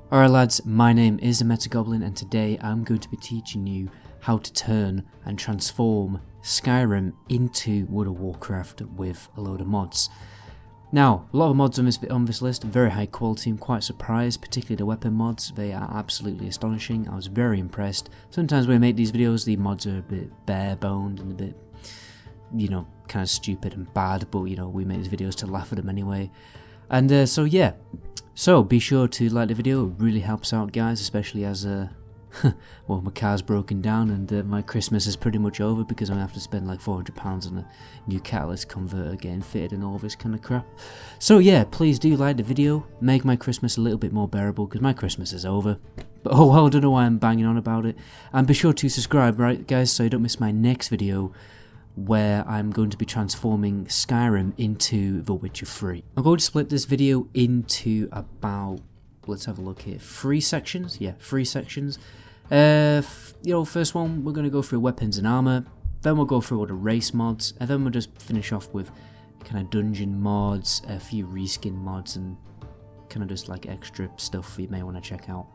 Alright lads, my name is the Metagoblin and today I'm going to be teaching you how to turn and transform Skyrim into World of Warcraft with a load of mods. Now, a lot of mods on this list are very high quality. I'm quite surprised, particularly the weapon mods. They are absolutely astonishing. I was very impressed. Sometimes when I make these videos, the mods are a bit bare-boned and a bit, kind of stupid and bad, but we make these videos to laugh at them anyway. And so yeah. So be sure to like the video, it really helps out guys, especially as well, my car's broken down and my Christmas is pretty much over because I'm going to have to spend like £400 on a new catalyst converter getting fitted and all this kind of crap. So yeah, please do like the video, make my Christmas a little bit more bearable because my Christmas is over. But oh well, I don't know why I'm banging on about it. And be sure to subscribe, right guys, so you don't miss my next video, where I'm going to be transforming Skyrim into The Witcher 3. I'm going to split this video into about, let's have a look here, 3 sections. Yeah, 3 sections. First one, we're going to go through weapons and armor, then we'll go through all the race mods, and then we'll just finish off with kind of dungeon mods, a few reskin mods, and kind of just like extra stuff you may want to check out.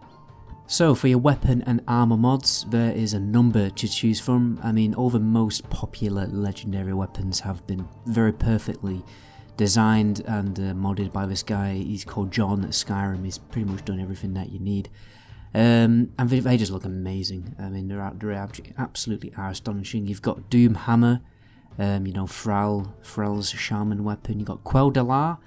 So for your weapon and armor mods, there is a number to choose from. I mean, all the most popular legendary weapons have been very perfectly designed and modded by this guy. He's called John at Skyrim. He's pretty much done everything that you need. And they just look amazing. I mean, they absolutely are astonishing. You've got Doom Hammer, Thrall's Shaman weapon. You've got Quel'Dalar,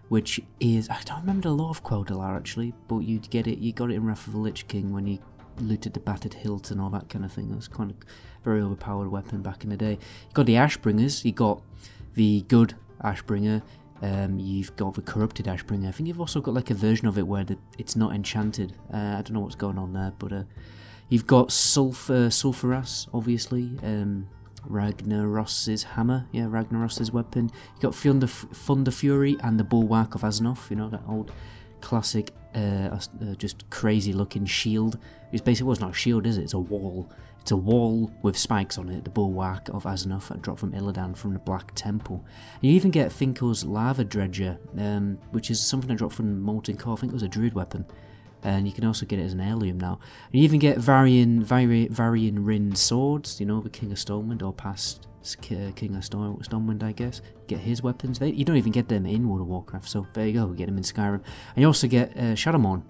which is, I don't remember the lore of Quel'Dalar actually, but you got it in Wrath of the Lich King when you looted the battered hilt and all that kind of thing. It was kind of very overpowered weapon back in the day. You got the Ashbringers, you got the good Ashbringer, you've got the corrupted Ashbringer. I think you've also got like a version of it where it's not enchanted. I don't know what's going on there, but you've got Sulfuras, obviously, Ragnaros's hammer, yeah, Ragnaros's weapon. You got Thunder Fury and the Bulwark of Azeroth, that old classic, just crazy looking shield. It's basically, well, it's not a shield, is it? It's a wall. It's a wall with spikes on it, the Bulwark of Azeroth that dropped from Illidan from the Black Temple. And you even get Finkel's Lava Dredger, which is something that dropped from Molten Core. I think it was a druid weapon. And you can also get it as an heirloom now. And you even get Varian Rin swords, the King of Stormwind, or past King of Stormwind, I guess. Get his weapons. You don't even get them in World of Warcraft, so there you go, you get them in Skyrim. And you also get Shadowmourne,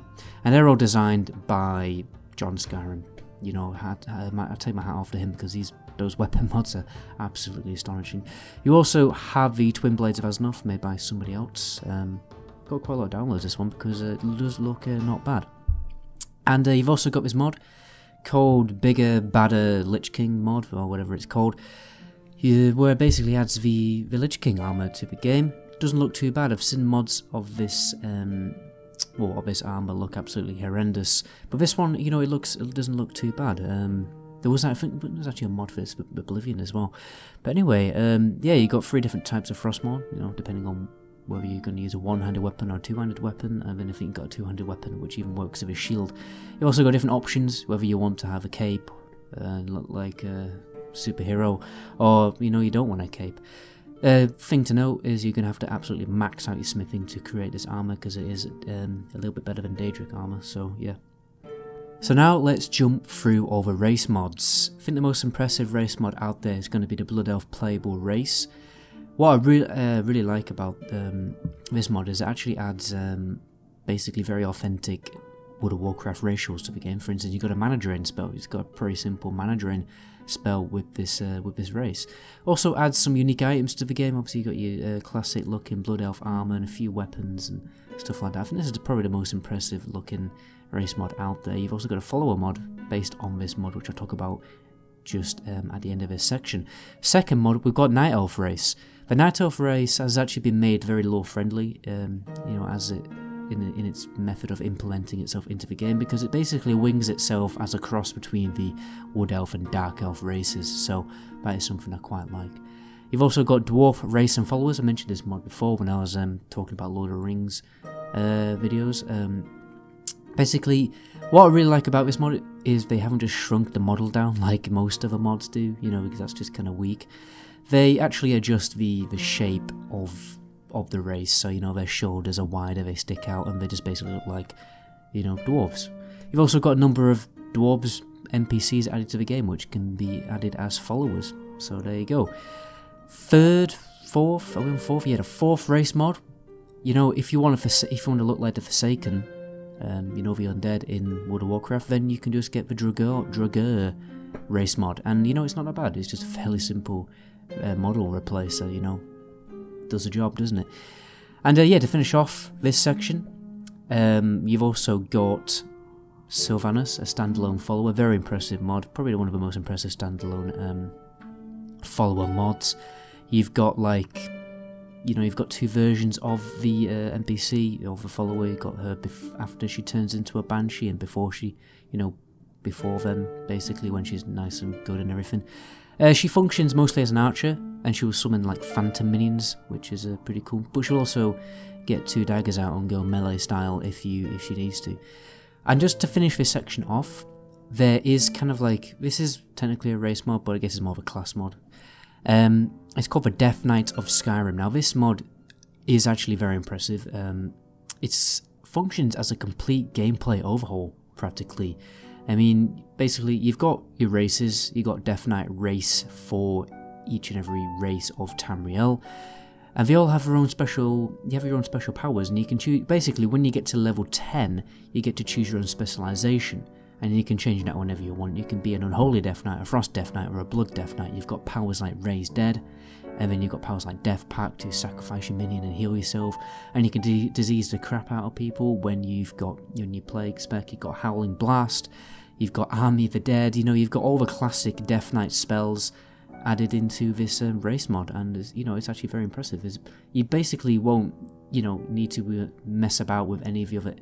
and they're all designed by John Skyrim. I take my hat off to him because those weapon mods are absolutely astonishing. You also have the Twin Blades of Azeroth, made by somebody else. Got quite a lot of downloads this one because it does look not bad. And you've also got this mod called Bigger Badder Lich King mod, or whatever it's called, where it basically adds the Lich King armor to the game. Doesn't look too bad. I've seen mods of this of this armor look absolutely horrendous, but this one, it doesn't look too bad. There was, I think, there's actually a mod for this, Oblivion as well. But anyway, yeah, you got 3 different types of Frostmourne, depending on whether you're going to use a one-handed weapon or a two-handed weapon, and then if you've got a two-handed weapon, which even works with a shield. You also got different options, whether you want to have a cape and look like a superhero, or you don't want a cape. Thing to note is you're going to have to absolutely max out your smithing to create this armor, because it is a little bit better than Daedric armor, so yeah. So now let's jump through all the race mods. I think the most impressive race mod out there is going to be the Blood Elf playable race. What I really like about this mod is it actually adds basically very authentic World of Warcraft racials to the game. For instance, you've got a mana drain spell. It's got a pretty simple mana drain spell with this race. Also adds some unique items to the game. Obviously, you got your classic looking Blood Elf armor and a few weapons and stuff like that. I think this is probably the most impressive looking race mod out there. You've also got a follower mod based on this mod, which I'll talk about just at the end of this section. Second mod, we've got Night Elf race. The Night Elf race has actually been made very lore friendly, as it in its method of implementing itself into the game, because it basically wings itself as a cross between the Wood Elf and Dark Elf races, so that is something I quite like. You've also got Dwarf race and followers. I mentioned this mod before when I was talking about Lord of the Rings videos. Basically, what I really like about this mod is they haven't just shrunk the model down like most other mods do, because that's just kind of weak. They actually adjust the shape of the race, so their shoulders are wider, they stick out, and they just basically look like you know, dwarves. You've also got a number of dwarves NPCs added to the game, which can be added as followers. So there you go. Fourth, yeah, the fourth race mod. You know, if you want to look like the Forsaken, you know, the undead in World of Warcraft, then you can just get the Draugr race mod, and you know, it's not that bad. It's just a fairly simple model replacer. You know, does the job, doesn't it? And yeah, to finish off this section, you've also got SYLVANAS, a standalone follower. Very impressive mod, probably one of the most impressive standalone follower mods. You've got, like, you know, you've got two versions of the NPC, of the follower. You've got her after she turns into a banshee, and before she, you know, before then, basically, when she's nice and good and everything. She functions mostly as an archer, and she will summon, like, phantom minions, which is pretty cool. But she'll also get 2 daggers out and go melee style if she needs to. And just to finish this section off, there is kind of like, this is technically a race mod, but I guess it's more of a class mod. It's called the Death Knight of Skyrim. Now this mod is actually very impressive. It functions as a complete gameplay overhaul, practically. I mean, basically you've got your races, you've got Death Knight race for each and every race of Tamriel. And they all have their own special, you have your own special powers, and you can choose, basically when you get to level 10, you get to choose your own specialization. And you can change that whenever you want. You can be an Unholy Death Knight, a Frost Death Knight, or a Blood Death Knight. You've got powers like Raise Dead, and then you've got powers like Death Pact to sacrifice your minion and heal yourself. And you can disease the crap out of people when you've got your Plague spec. You've got Howling Blast, you've got Army of the Dead. You know, you've got all the classic Death Knight spells added into this race mod, and you know, it's actually very impressive. You basically won't, you know, need to mess about with any of the other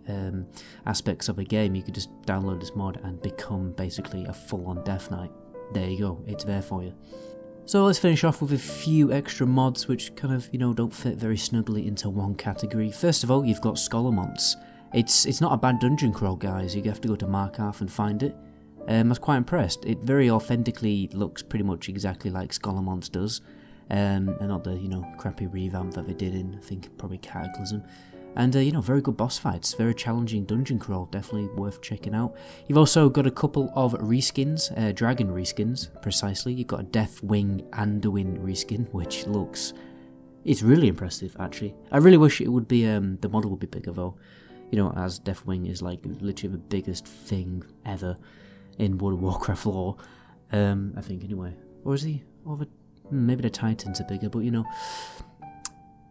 aspects of the game. You could just download this mod and become basically a full-on Death Knight. There you go, it's there for you. So let's finish off with a few extra mods which kind of, you know, don't fit very snugly into one category. First of all, you've got SCHOLOMANCE. It's not a bad dungeon crawl, guys. You have to go to Markarth and find it. I was quite impressed. It very authentically looks pretty much exactly like SCHOLOMANCE does. And not the, you know, crappy revamp that they did in, I think, probably Cataclysm. And, you know, very good boss fights, very challenging dungeon crawl, definitely worth checking out. You've also got a couple of reskins, dragon reskins, precisely. You've got a DEATHWING ALDUIN reskin, which looks, it's really impressive, actually. I really wish it would be, the model would be bigger, though. You know, as DEATHWING is, like, literally the biggest thing ever in World of Warcraft lore, I think, anyway. Or is he over? Maybe the Titans are bigger, but you know.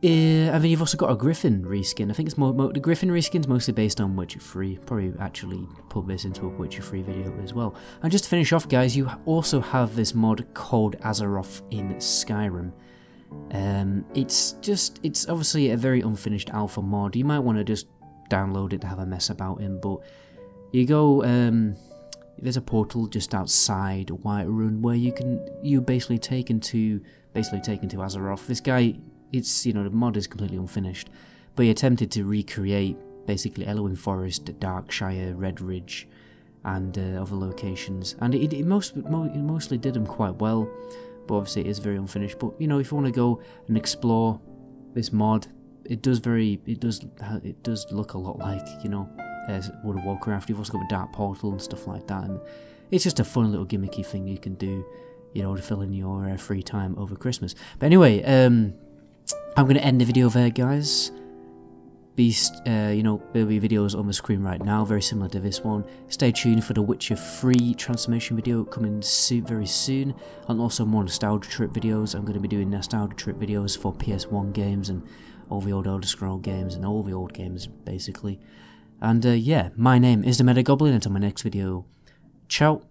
And then you've also got a Griffin reskin. I think it's the Griffin reskin's mostly based on Witcher 3. Probably actually put this into a Witcher 3 video as well. And just to finish off, guys, you also have this mod called Azeroth in Skyrim. It's obviously a very unfinished alpha mod. You might want to just download it to have a mess about in, but you go, there's a portal just outside Whiterun where you basically taken to Azeroth. This guy, it's, you know, the mod is completely unfinished, but he attempted to recreate basically Elwyn Forest, Darkshire, Redridge, and other locations, and it mostly did them quite well. But obviously it is very unfinished. But you know, if you want to go and explore this mod, it does look a lot like, you know, as World of Warcraft. You've also got the Dark Portal and stuff like that, and it's just a fun little gimmicky thing you can do, you know, to fill in your free time over Christmas. But anyway, I'm going to end the video there, guys. You know, there'll be videos on the screen right now, very similar to this one. Stay tuned for the Witcher 3 transformation video coming very soon, and also more nostalgia trip videos. I'm going to be doing nostalgia trip videos for PS1 games and all the old Elder Scrolls games and all the old games, basically. And yeah, my name is the Meta Goblin. Until my next video, ciao.